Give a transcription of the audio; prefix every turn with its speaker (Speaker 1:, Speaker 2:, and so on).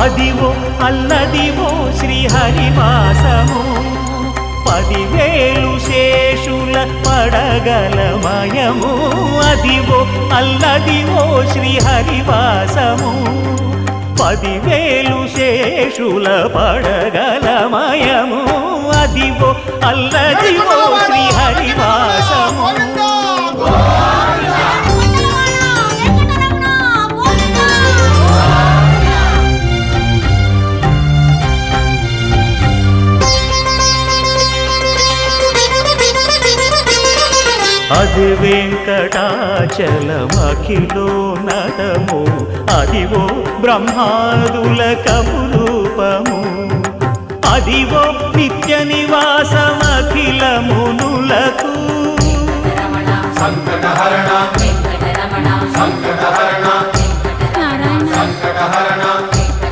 Speaker 1: అదివో అల్లదివో శ్రీహరివాసము 10,000 శేషుల పడగలమయము అదివో అల్లదివో శ్రీహరివాసము 10,000 శేషుల పడగలమయము అదివో అల్లదివో శ్రీహరివాసము అది వెంకటాచలమఖిలో నటము అదివో బ్రహ్మాదుల కపురూపము అదివో నిత్య నివాసమఖిల మునులకు
Speaker 2: సంకటహరణ సంకటహరణ